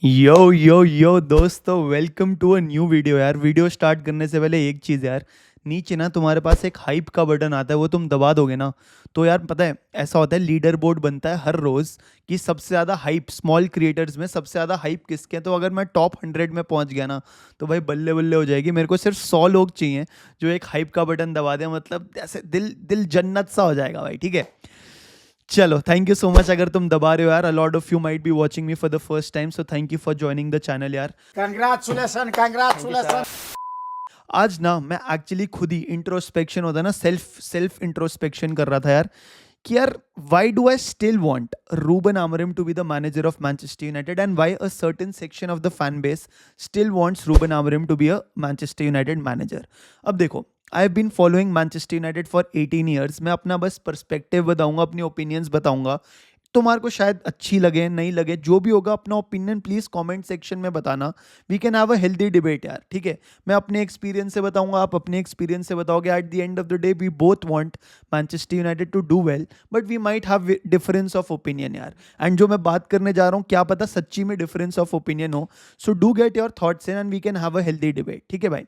यो दोस्तों, welcome to a new video. यार video start करने से पहले एक चीज़ यार, नीचे ना तुम्हारे पास एक हाइप का बटन आता है, वो तुम दबा दोगे ना तो यार पता है ऐसा होता है, लीडर बोर्ड बनता है हर रोज़ कि सबसे ज़्यादा हाइप स्मॉल क्रिएटर्स में सबसे ज़्यादा हाइप किसके हैं। तो अगर मैं टॉप 100 में पहुंच गया ना तो भाई बल्ले बल्ले हो जाएगी। मेरे को सिर्फ 100 लोग चाहिए जो एक हाइप का बटन दबा दें, मतलब ऐसे दिल दिल जन्नत सा हो जाएगा भाई। ठीक है, चलो थैंक यू सो मच। अगर तुम दबा रहे हो यार, a lot of you might be watching me for the first time, so thank you for joining the channel यार। Congratulations, thank you sir. congratulations. आज ना मैं एक्चुअली खुद ही इंट्रोस्पेक्शन होता है ना, सेल्फ सेल्फ इंट्रोस्पेक्शन कर रहा था यार कि यार why do I still want Ruben Amorim to be the manager of Manchester United, and why a certain section of the fan base still wants Ruben Amorim to be a Manchester United manager। अब देखो, I have been following Manchester United for 18 years. मैं अपना बस perspective बताऊंगा, अपनी opinions बताऊंगा। तुम्हारे को शायद अच्छी लगे नहीं लगे, जो भी होगा अपना ओपिनियन प्लीज़ कमेंट सेक्शन में बताना। We can have a healthy debate यार, ठीक है। मैं अपने एक्सपीरियंस से बताऊंगा, आप अपने एक्सपीरियंस से बताओगे। At the end of the day we both want Manchester United to do well, but we might have difference of opinion यार। एंड जो मैं बात करने जा रहा हूँ, क्या पता सच्ची में डिफरेंस ऑफ ओपिनियन हो। So do get your thoughts in and we can have a healthy debate. ठीक है भाई,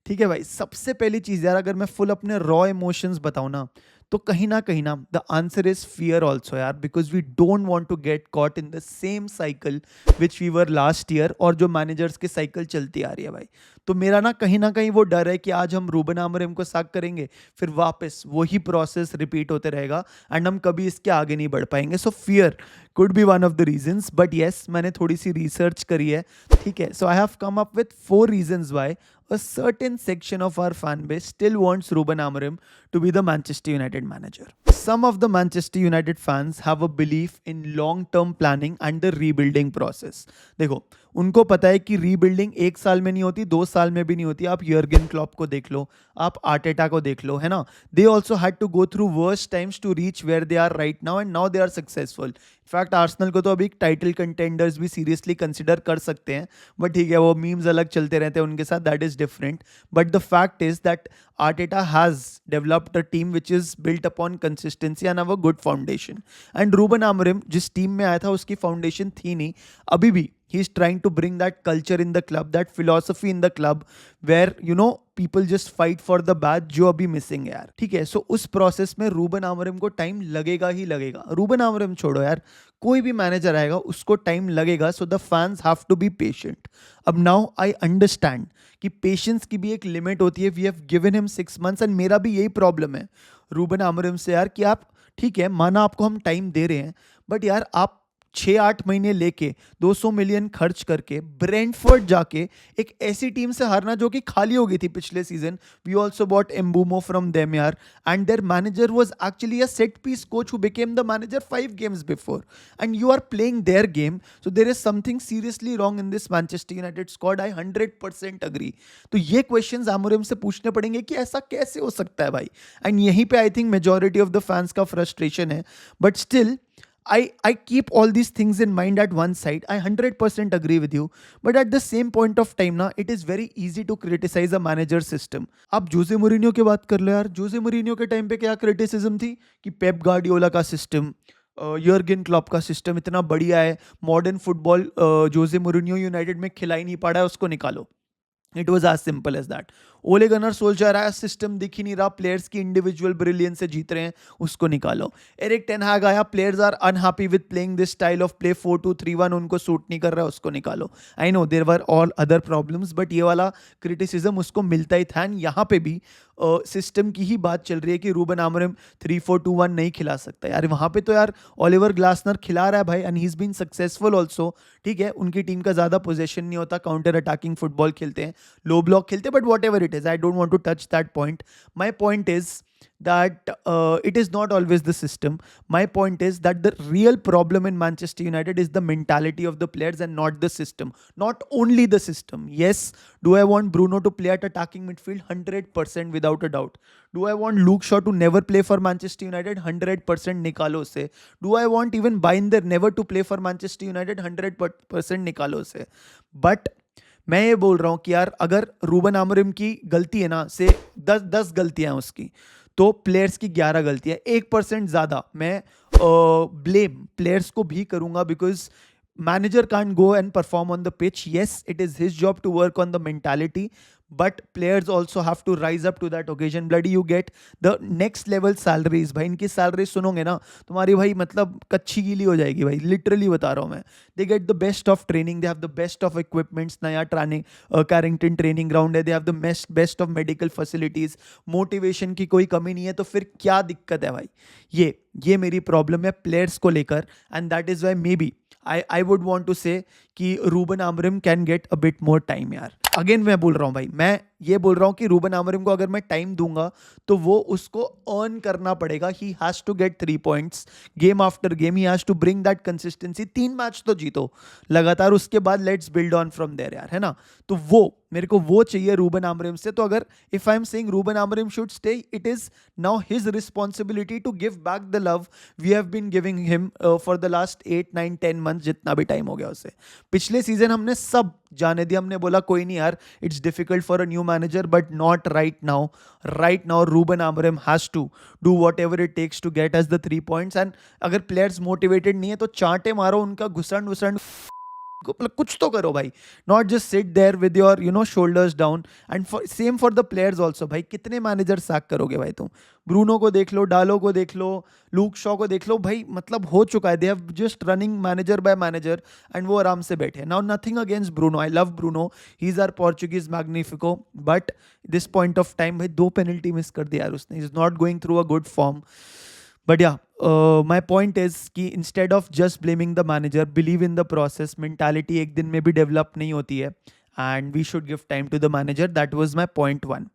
ठीक है भाई। सबसे पहली चीज़ यार, अगर मैं फुल अपने रॉ इमोशंस बताऊं ना तो कहीं ना the answer is fear also यार, because we don't want to get caught in the same cycle which we were last year, और जो मैनेजर्स की साइकिल चलती आ रही है भाई। तो मेरा ना कहीं वो डर है कि आज हम रूबन आमोरिम को साक करेंगे, फिर वापस वही प्रोसेस रिपीट होते रहेगा एंड हम कभी इसके आगे नहीं बढ़ पाएंगे। So fear could be one of the reasons, but yes मैंने थोड़ी सी रिसर्च करी है, ठीक है। So I have come up with 4 reasons why a certain section of our fan base still wants Ruben Amorim to be the Manchester United manager. Some of the Manchester United fans have a belief in long-term planning and the rebuilding process. देखो, उनको पता है कि rebuilding 1 साल में नहीं होती, 2 साल में भी नहीं होती। आप यर्गन क्लॉप को देख लो, आप आर्टेटा को देख लो, है ना। They also had to go through worst times to reach where they are right now, and now they are successful. In fact Arsenal को तो अभी टाइटल कंटेंडर्स भी सीरियसली कंसिडर कर सकते हैं, बट ठीक है, वो मीम्स अलग चलते रहते हैं उनके साथ, that is different. But the fact is that Arteta has developed a team which is built upon consistency and have a good foundation. And Ruben Amorim जिस टीम में आया था उसकी फाउंडेशन थी नहीं, अभी भी he is trying to bring that culture in the club, that philosophy in the club where you know people just fight for the badge, जो अभी मिसिंग है यार, ठीक है। सो उस प्रोसेस में रूबन आमोरिम को टाइम लगेगा ही लगेगा। रूबन आमोरिम छोड़ो यार, कोई भी मैनेजर आएगा उसको टाइम लगेगा। So the fans have to be patient. अब नाउ आई अंडरस्टैंड कि पेशेंस की भी एक लिमिट होती है। We have given him 6 months, and मेरा भी यही प्रॉब्लम है रूबन आमोरिम से यार, कि आप ठीक है, माना आपको हम टाइम दे रहे हैं, बट यार आप 6-8 महीने लेके 200 मिलियन खर्च करके ब्रेंटफोर्ड जाके एक ऐसी टीम से हारना जो कि खाली हो गई थी पिछले season. We also bought Mbeumo from them यार, and their manager was actually a set piece coach who became the manager 5 games before, and you are playing their game. So there is something seriously wrong in this Manchester United squad. I 100% agree. तो ये questions आमोरिम से पूछने पड़ेंगे कि ऐसा कैसे हो सकता है भाई, एंड यहीं पे I think majority of the fans का फ्रस्ट्रेशन है। But still I keep all these things in mind at one side. I 100% agree with you. But at the same point of time ना, it is very easy to criticize a manager system. आप जोसे Mourinho की बात कर लो यार, जोसे Mourinho के time पे क्या criticism थी कि पेप गार्डियोला का सिस्टम, यर्गन क्लॉप का सिस्टम इतना बढ़िया है, modern football Jose Mourinho United में खिला ही नहीं पा रहा है, उसको निकालो। It was as simple as that. Ole Gunnar Solskjaer आया, सिस्टम दिख ही नहीं रहा, प्लेयर्स की इंडिविजुअल ब्रिलियंस से जीत रहे हैं, उसको निकालो। एरिक टेन हैग आया, players are unhappy with playing this style of play 4-2-3-1, उनको सूट नहीं कर रहा है, उसको निकालो। I know there were all other problems, but ये वाला क्रिटिसिज्म उसको मिलता ही था। एंड यहाँ पे भी सिस्टम की ही बात चल रही है कि रूबन आमोरिम 3-4-2-1 नहीं खिला सकता यार। वहाँ पे तो यार ओलिवर ग्लासनर खिला रहा है भाई, and he is been successful also. ठीक है, उनकी टीम का ज़्यादा पोजेशन नहीं होता, काउंटर अटैकिंग फुटबॉल खेलते हैं, लो ब्लॉक खेलते हैं, but what ever it is, I don't want to touch that point. My point is that it is not always the system. My point is that the real problem in Manchester United is the mentality of the players and not the system. Not only the system. Yes, do I want Bruno to play at attacking midfield? 100% without a doubt. Do I want Luke Shaw to never play for Manchester United? 100% निकालो उसे. Do I want even Binder never to play for Manchester United? 100% निकालो उसे. But मैं ये बोल रहा हूँ कि यार अगर रूबन आमोरिम की गलती है ना से 10 गलतियां हैं उसकी, तो प्लेयर्स की 11 गलतियां, 1% ज़्यादा मैं ब्लेम प्लेयर्स को भी करूँगा, because manager can't go and perform on the pitch. Yes, it is his job to work on the mentality, but players also have to rise up to that occasion. Bloody you get the next level salaries. भाई इनकी salary सुनोगे ना तुम्हारी भाई मतलब कच्ची गीली हो जाएगी भाई, लिटरली बता रहा हूँ मैं. They get the best of training, they have the best of equipments. नया ट्रेनिंग कैरिंगटन ट्रेनिंग ग्राउंड है, they have the best of medical facilities. Motivation की कोई कमी नहीं है, तो फिर क्या दिक्कत है भाई. ये मेरी प्रॉब्लम है प्लेयर्स को लेकर. And that is why maybe I would want to say कि Ruben Amorim can get a bit more time यार. अगेन मैं बोल रहा हूँ भाई, मैं ये बोल रहा हूँ कि रूबन आमरिम को अगर मैं टाइम दूंगा तो वो उसको अर्न करना पड़ेगा. He has to get 3 points game after game. He has to bring that consistency. 3 match तो जीतो लगातार, उसके बाद let's build on from there यार, है ना. तो वो मेरे को वो चाहिए रूबन आमरिम से. तो अगर if I am saying Ruben Amorim should stay, it is now his responsibility to give back the love we have been giving him for the last 8 9 10 month, जितना भी टाइम हो गया उसे. पिछले सीजन हमने सब जाने दिया, हमने बोला कोई नहीं यार, it's difficult for a new manager, but not right now. Right now Ruben Amorim has to do whatever it takes to get us the 3 points. And अगर प्लेयर्स मोटिवेटेड नहीं है तो चांटे मारो उनका, घुसंड वुसंड मतलब कुछ तो करो भाई. Not just sit there with your shoulders down. And same for the players also भाई. कितने मैनेजर सैक करोगे भाई तुम. ब्रूनो को देख लो, डालो को देख लो, लूक शॉ को देख लो भाई, मतलब हो चुका है. They have just running manager by manager and वो आराम से बैठे. Now nothing against Bruno, I love Bruno, he is our Portuguese magnifico, but this point of time भाई 2 पेनल्टी मिस कर दिया यार उसने. Is not going through a good form. But yeah, my point is कि instead of just blaming the manager, believe in the process. Mentality एक दिन में भी develop नहीं होती है, and we should give time to the manager. That was my point 1.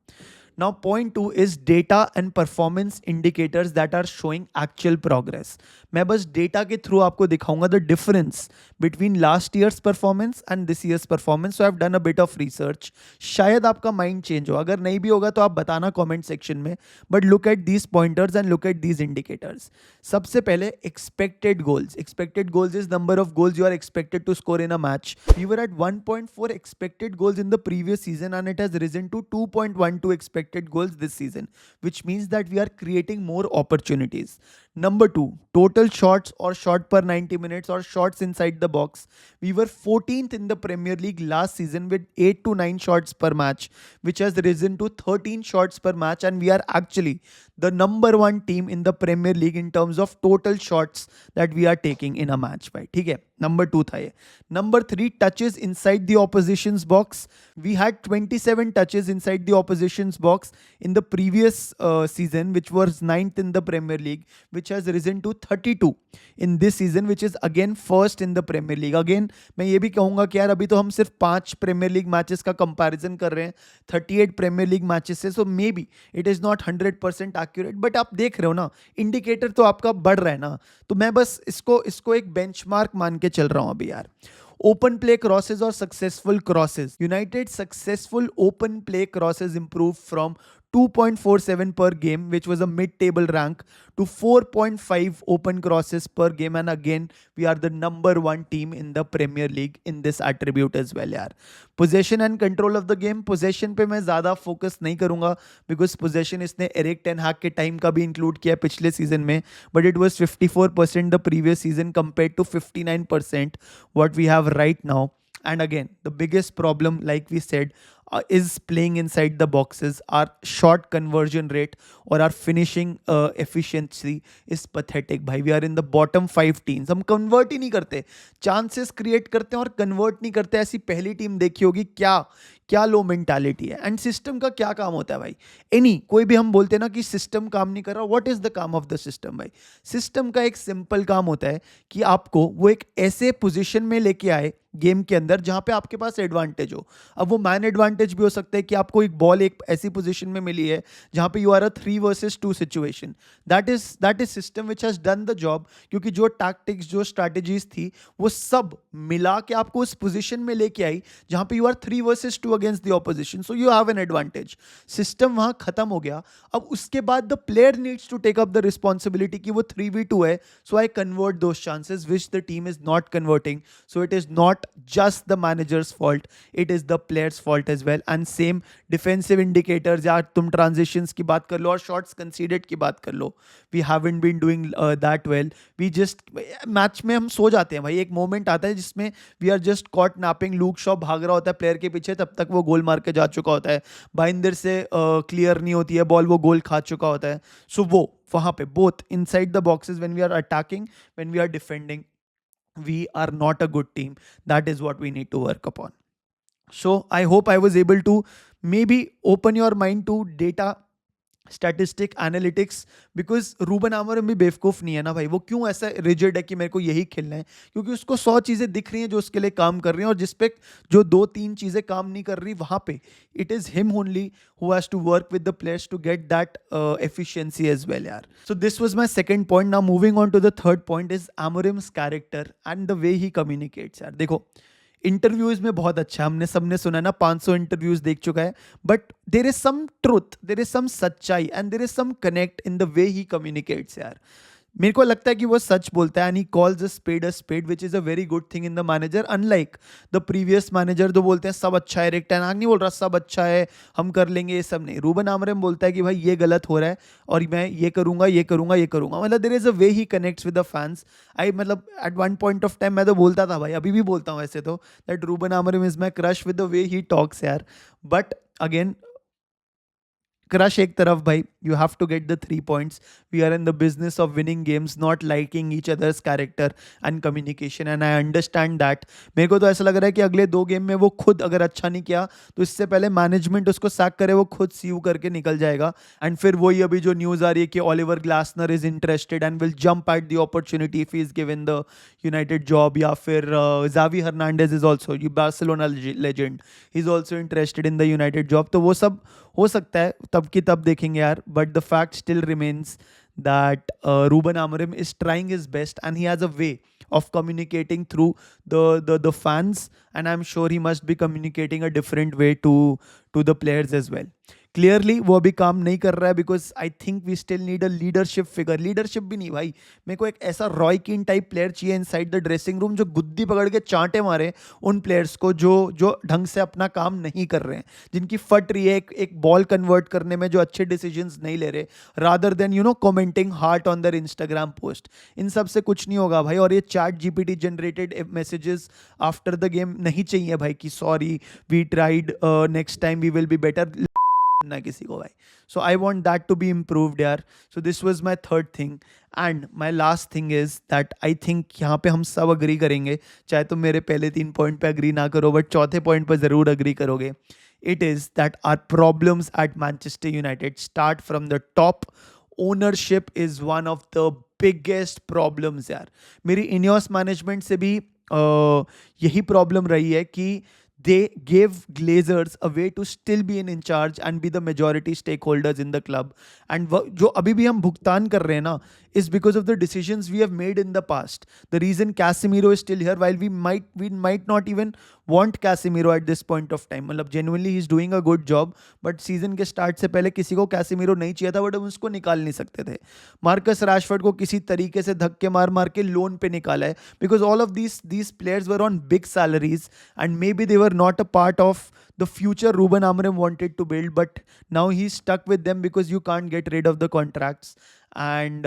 Now point 2 is data and performance indicators that are showing actual progress. मैं बस data के थ्रू आपको दिखाऊंगा the difference between last year's performance and this year's performance. So I've done a bit of research. शायद आपका mind change हो, अगर नहीं भी होगा तो आप बताना कमेंट सेक्शन में. But look at these pointers and look at these indicators. सबसे पहले expected goals. Expected goals is number of goals you are expected to score in a match. We were at 1.4 expected goals in the previous season and it has risen to 2.12 expected goals this season, which means that we are creating more opportunities. Number 2, total shots or shot per 90 minutes or shots inside the box. We were 14th in the Premier League last season with 8 to 9 shots per match, which has risen to 13 shots per match, and we are actually the number 1 team in the Premier League in terms of total shots that we are taking in a match. Right? ठीक है, number 2 था ये. Number 3, touches inside the opposition's box. We had 27 touches inside the opposition's box in the previous season, which was 9th in the Premier League, which has risen to 32 in this season, which is again first in the Premier League. Again मैं ये भी कहूँगा कि यार अभी तो हम सिर्फ 5 प्रीमियर लीग मैचेस का कंपैरिजन कर रहे हैं 38 प्रीमियर लीग मैचेस से. So maybe it is not 100% accurate, but आप देख रहे हो ना, इंडिकेटर तो आपका बढ़ रहा है ना. तो मैं बस इसको एक बेंचमार्क मान के चल रहा हूँ अभी यार. Open play crosses or successful crosses. United successful open play crosses improved from 2.47 per game, which was a mid-table rank, to 4.5 open crosses per game. And again, we are the number 1 team in the Premier League in this attribute as well यार. Possession and control of the game. Possession पे मैं ज़्यादा focus नहीं करूँगा because possession इसने Eric ten हैग के time का भी इंक्लूड किया पिछले सीजन में, but it was 54% the previous season compared to 59% what we have right now. And again, the biggest problem, like we said, is playing inside the boxes. Our shot conversion rate or our finishing efficiency is pathetic. भाई we are in the bottom 5 teams. हम convert ही नहीं करते, chances create करते हैं और convert नहीं करते. ऐसी पहली टीम देखी होगी. क्या लो मेंटालिटी है. एंड सिस्टम का क्या काम होता है भाई. कोई भी हम बोलते हैं ना कि सिस्टम काम नहीं कर रहा. व्हाट इज द काम ऑफ द सिस्टम भाई. सिस्टम का एक सिंपल काम होता है कि आपको वो एक ऐसे पोजीशन में लेके आए गेम के अंदर जहां पे आपके पास एडवांटेज हो. अब वो मैन एडवांटेज भी हो सकता है कि आपको एक बॉल एक ऐसी पोजीशन में मिली है जहां पे you are a 3 versus 2 situation. That is system which has done the job. क्योंकि जो टैक्टिक्स जो स्ट्रैटेजीज थी वो सब मिला के आपको उस पोजीशन में लेके आई जहां पे you are 3 versus 2 against the opposition, so you have an advantage. System वहाँ खत्म हो गया. अब उसके बाद the player needs to take up the responsibility कि वो 3v2 है, so I convert those chances which the team is not converting. So it is not just the manager's fault, it is the player's fault as well. And same defensive indicators, यार तुम transitions की बात कर लो और shots conceded की बात कर लो. We haven't been doing that well. We just match में हम सो जाते हैं भाई. एक मोमेंट आता है जिसमें we are just caught napping, Luke Shaw भाग रहा होता है प्लेयर के पीछे, तब तक वो गोल मार के जा चुका होता है. बाइंदर से क्लियर नहीं होती है बॉल, वो गोल खा चुका होता है. सो वो वहाँ पे both inside the boxes, when we are attacking, when we are defending, we are not a good team. That is what we need to work upon. So I hope I was able to maybe open your mind to data, statistic analytics, because Ruben Amorim भी बेवकूफ़ नहीं है ना भाई. वो क्यों ऐसा rigid है कि मेरे को यही खेलना है? क्योंकि उसको 100 चीज़ें दिख रही हैं जो उसके लिए काम कर रही हैं, और जिस पे जो 2-3 चीज़ें काम नहीं कर रही, वहाँ पे it is him only who has to work with the players to get that efficiency as well, yaar. So this was my second point. Now moving on to the third point is Amorim's character and the way he communicates, यार. देखो, interviews में बहुत अच्छा, हमने सबने सुना ना, 500 interviews देख चुका है, but there is some truth, there is some सच्चाई, and there is some connect in the way he communicates, यार. मेरे को लगता है कि वो सच बोलता है, and he calls a spade, which is a very good thing in the manager, unlike the previous manager जो बोलते हैं सब अच्छा है. एरिक टेन हाग नहीं बोल रहा सब अच्छा है, हम कर लेंगे, ये सब नहीं. रूबन आमोरिम बोलता है कि भाई ये गलत हो रहा है और मैं ये करूंगा, ये करूंगा, ये करूंगा. मतलब there is a way he connects with the fans. मतलब at one point of time मैं तो बोलता था भाई, अभी भी बोलता हूँ वैसे तो, that Ruben Amorim is my crush with the way he talks, यार. बट अगेन, क्रश एक तरफ भाई, you have to get the 3 points. We are in the business of winning games, not liking each others character and communication, and I understand that. मेरे को तो ऐसा लग रहा है कि अगले 2 गेम में वो खुद अगर अच्छा नहीं किया तो इससे पहले मैनेजमेंट उसको सैक करे, वो खुद सीयू करके निकल जाएगा. एंड फिर वही अभी जो न्यूज़ आ रही है कि Oliver Glasner is interested and will jump at the opportunity if he is given the United job, या फिर Xavi Hernandez is also, you Barcelona legend, he is also interested in the United job. तो वो सब हो सकता है, तब की तब देखेंगे यार. But the fact still remains that Ruben Amorim is trying his best, and he has a way of communicating through the fans, and I'm sure he must be communicating a different way to the players as well. Clearly वो अभी काम नहीं कर रहा है, because I think we still need a leadership figure. Leadership भी नहीं भाई, मेरे को एक ऐसा रॉय कीन टाइप प्लेयर चाहिए इनसाइड द ड्रेसिंग रूम, जो गुद्दी पकड़ के चांटे मारे उन प्लेयर्स को जो ढंग से अपना काम नहीं कर रहे हैं, जिनकी फट रही है एक बॉल कन्वर्ट करने में, जो अच्छे डिसीजंस नहीं ले रहे, rather than commenting heart on their Instagram post. इन सब से कुछ नहीं होगा भाई. और ये ChatGPT generated messages after the game नहीं चाहिए भाई, कि sorry we tried, next time we will be better ना किसी को भाई. So I want that to be improved, यार. So this was my third thing. And my last thing is that I think यहाँ पे हम सब अग्री करेंगे, चाहे तुम मेरे पहले 3 पॉइंट पे अग्री ना करो, बट चौथे पॉइंट पे जरूर अग्री करोगे. It is that are problems at Manchester United start from the top. Ownership is one of the biggest problems, यार. मेरी इनियोस मैनेजमेंट से भी यही प्रॉब्लम रही है कि they gave Glazers a way to still be in charge and be the majority stakeholders in the club. And जो अभी भी हम भुगतान कर रहे हैं ना, is because of the decisions we have made in the past. The reason Casemiro is still here, while we might not even want Casemiro at this point of time. मतलब genuinely he's doing a good job, but season के start से पहले किसी को Casemiro नहीं चाहिए था, but हम उसको निकाल नहीं सकते थे. मार्कस रैशफोर्ड को किसी तरीके से धक्के मार के लोन पे निकाला है, because all of these players were on big salaries and maybe they were not a part of the future Ruben Amorim wanted to build, but now he's stuck with them because you can't get rid of the contracts. And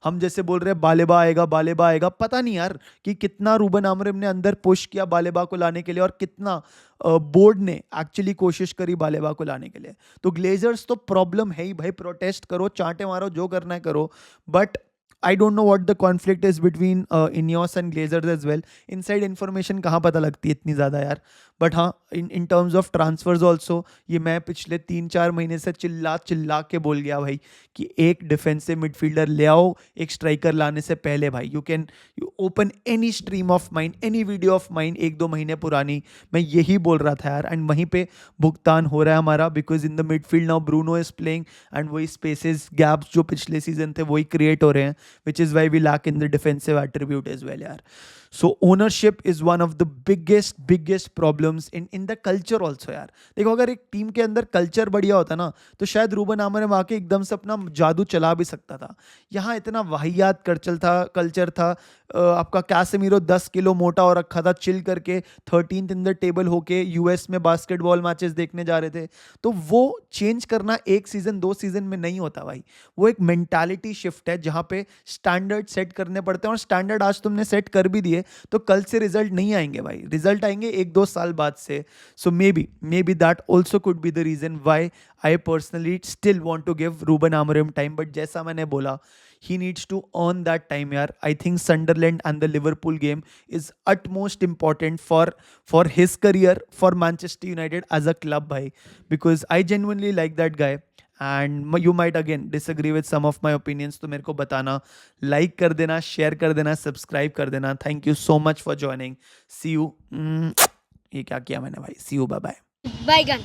हम जैसे बोल रहे हैं बालेबा आएगा, पता नहीं यार कि कितना रूबन आमोरिम ने अंदर पुश किया बालेबा को लाने के लिए, और कितना बोर्ड ने एक्चुअली कोशिश करी बालेबा को लाने के लिए. तो ग्लेजर्स तो प्रॉब्लम है ही भाई, प्रोटेस्ट करो, चांटे मारो, जो करना है करो, but I don't know what the conflict is between Ineos and Glazers as well. Inside information कहाँ पता लगती है इतनी ज़्यादा यार. बट हाँ, in terms of transfers also, ये मैं पिछले 3-4 महीने से चिल्ला के बोल गया भाई कि एक डिफेंसिव मिडफील्डर ले आओ एक स्ट्राइकर लाने से पहले भाई. You open any stream of mind, any video of mind 1-2 महीने पुरानी, मैं यही बोल रहा था यार. एंड वहीं पे भुगतान हो रहा है हमारा, because in the midfield now Bruno is playing, and वही स्पेसेस गैप्स जो पिछले सीजन थे वही क्रिएट हो रहे हैं, which is why we lack in the defensive attribute as well, yaar. So ownership is one of the biggest problems in the culture also यार. देखो अगर एक टीम के अंदर कल्चर बढ़िया होता ना तो शायद रूबन आमोरिम आके एकदम से अपना जादू चला भी सकता था. यहाँ इतना वाहियात कल्चर था. आपका कैसेमीरो 10 किलो मोटा हो रखा था, चिल करके 13th इन द टेबल होके यूएस में बास्केटबॉल मैचेस देखने जा रहे थे. तो वो चेंज करना एक सीजन 2 सीजन में नहीं होता भाई. वो एक मेंटालिटी शिफ्ट है जहाँ पे स्टैंडर्ड सेट करने पड़ते हैं, और स्टैंडर्ड आज तुमने सेट कर भी दिए तो कल से रिजल्ट नहीं आएंगे भाई. रिजल्ट आएंगे 1-2 साल बाद से. So maybe that also could be the reason why I personally still want to give Ruben Amorim time. But जैसा मैंने बोला, he needs to earn that time yaar. I think Sunderland and the Liverpool game is utmost important for his career, for Manchester United as a club bhai, because I genuinely like that guy. And you might again disagree with some of my opinions, तो मेरे को बताना. Like कर देना, share कर देना, subscribe कर देना. Thank you so much for joining. See you. ये क्या किया मैंने भाई. See you, bye bye. Bygone.